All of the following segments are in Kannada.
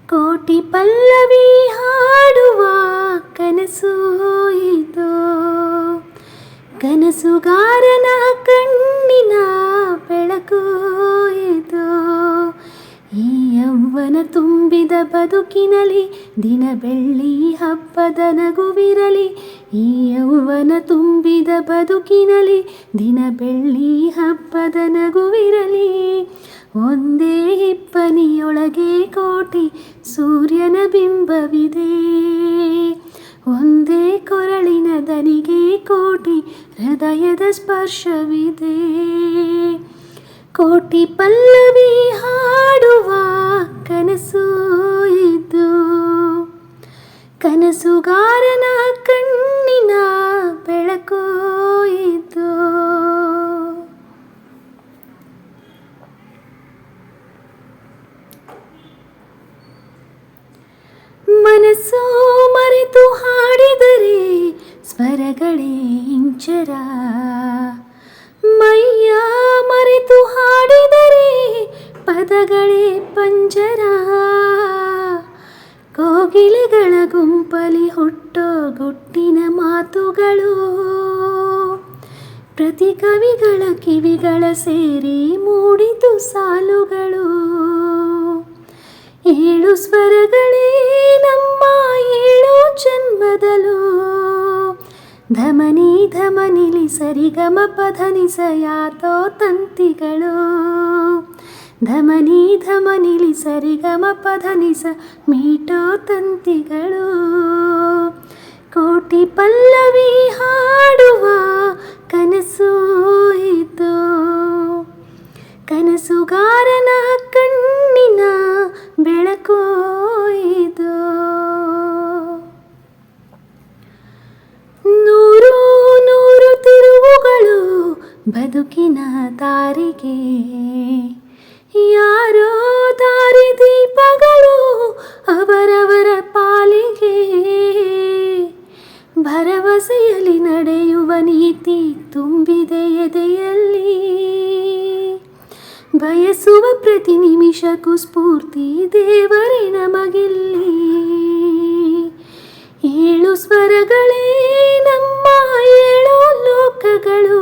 ಕೋಟಿ ಪಲ್ಲವಿ ಹಾಡುವ ಕನಸು ಇದು, ಕನಸುಗಾರನ ಕಣ್ಣಿನ ಬೆಳಕು ಇದು. ಈ ಯೌವನ ತುಂಬಿದ ಬದುಕಿನಲ್ಲಿ ದಿನ ಬೆಳ್ಳಿ ಹಬ್ಬದ ನಗುವಿರಲಿ. ಈ ಯೌವನ ತುಂಬಿದ ಬದುಕಿನಲ್ಲಿ ದಿನ ಬೆಳ್ಳಿ ಹಬ್ಬದ ನಗುವಿರಲಿ. ಒಂದೇ ಇಬ್ಬನಿಯೊಳಗೆ ಕೋಟಿ ಸೂರ್ಯನ ಬಿಂಬವಿದೆ, ಒಂದೇ ಕೊರಳಿನ ದನಿಗೆ ಕೋಟಿ ಹೃದಯದ ಸ್ಪರ್ಶವಿದೆ. ಕೋಟಿ ಪಲ್ಲವಿ ಹಾಡುವ ಕನಸು ಇದು, ಕನಸುಗಾರನ ಕಣ್ಣಿನ ಬೆಳಕು ಇದು. ಮನಸ್ಸು ಮರೆತು ಹಾಡಿದರೆ ಸ್ವರಗಳೇ ಇಂಚರ, ಮೈಯ ಮರೆತು ಹಾಡಿದರೆ ಪದಗಳೇ ಪಂಜರ. ಕೋಗಿಲೆಗಳ ಗುಂಪಲಿ ಹುಟ್ಟೋ ಗುಟ್ಟಿನ ಮಾತುಗಳು ಪ್ರತಿ ಕವಿಗಳ ಕಿವಿಗಳ ಸೇರಿ ಮೂಡಿತು ಸಾಲುಗಳು. ಏಳು ಸ್ವರಗಳೇ ನಮ್ಮ ಏಳು ಜನ್ಮದಲು, ಧಮನಿ ಧಮನಿಲಿ ಸರಿಗಮ ಪಧನಿಸ ಯಾತೋ ತಂತಿಗಳು. ಧಮನಿ ಧಮನಿಲಿ ಸರಿಗಮ ಪಧನಿಸ ಮೀಟೋ ತಂತಿಗಳು. ಕೋಟಿ ಪಲ್ಲವಿ ಹಾಡುವ ಕನಸು ಇದು, ಕನಸುಗಾರನ ಕಣ್ಣಿನ ಬೆಳಕು ಇದು. ನೂರು ನೂರು ತಿರುವುಗಳು ಬದುಕಿನ ದಾರಿಗೆ, ಯಾರೋ ದಾರಿ ದೀಪಗಳು ಅವರವರ ಪಾಲಿಗೆ. ಭರವಸೆಯಲ್ಲಿ ನಡೆಯುವ ನೀತಿ ತುಂಬಿದೆ ಎದೆಯಲ್ಲಿ, ಬಯಸುವ ಪ್ರತಿ ನಿಮಿಷಕ್ಕೂ ಸ್ಫೂರ್ತಿ ದೇವರೇ ನಮಗಿಲ್ಲಿ. ಏಳು ಸ್ವರಗಳೇ ನಮ್ಮ ಏಳು ಲೋಕಗಳು,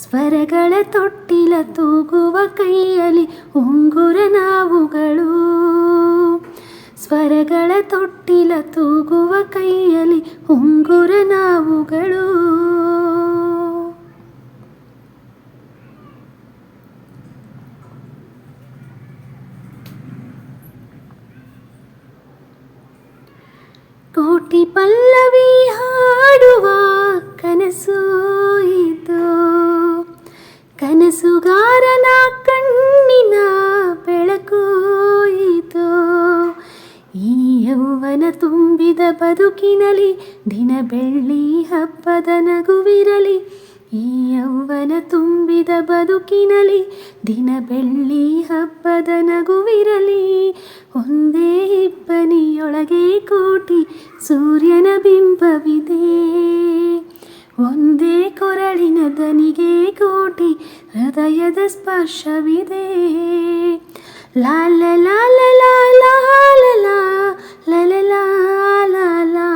ಸ್ವರಗಳ ತೊಟ್ಟಿಲ ತೂಗುವ ಕೈಯಲ್ಲಿ ಉಂಗುರ ನಾವುಗಳು. ಸ್ವರಗಳ ತೊಟ್ಟಿಲ ತೂಗುವ ಕೈಯಲ್ಲಿ ಉಂಗುರ ನಾವುಗಳು. ಕೋಟಿ ಪಲ್ಲವಿ ಹಾಡುವ ಕನಸು ಇದು, ಕನಸುಗಾರನ ಕಣ್ಣಿನ ಬೆಳಕು ಇದು. ಈ ಯೌವನ ತುಂಬಿದ ಬದುಕಿನಲ್ಲಿ ದಿನ ಬೆಳ್ಳಿ ಹಬ್ಬದ ನಗುವಿರಲಿ. ಈ ಯೌವನ ತುಂಬಿದ ಬದುಕಿನಲ್ಲಿ ದಿನ ಬೆಳ್ಳಿ ಹಬ್ಬದ ನಗುವಿರಲಿ. ಒಂದೇ ಇಬ್ಬನಿಯೊಳಗೆ ಕೋಟಿ ಸೂರ್ಯನ ಬಿಂಬವಿದೆ, ಒಂದೇ ಕೊರಳಿನ ದನಿಗೆ ಕೋಟಿ ಹೃದಯದ ಸ್ಪರ್ಶವಿದೆ. ಲಾ ಲಾ ಲಾ ಲಾ ಲಾ ಲಾ ಲಾ ಲಾ ಲಾ ಲಾ ಲಾ ಲಾ.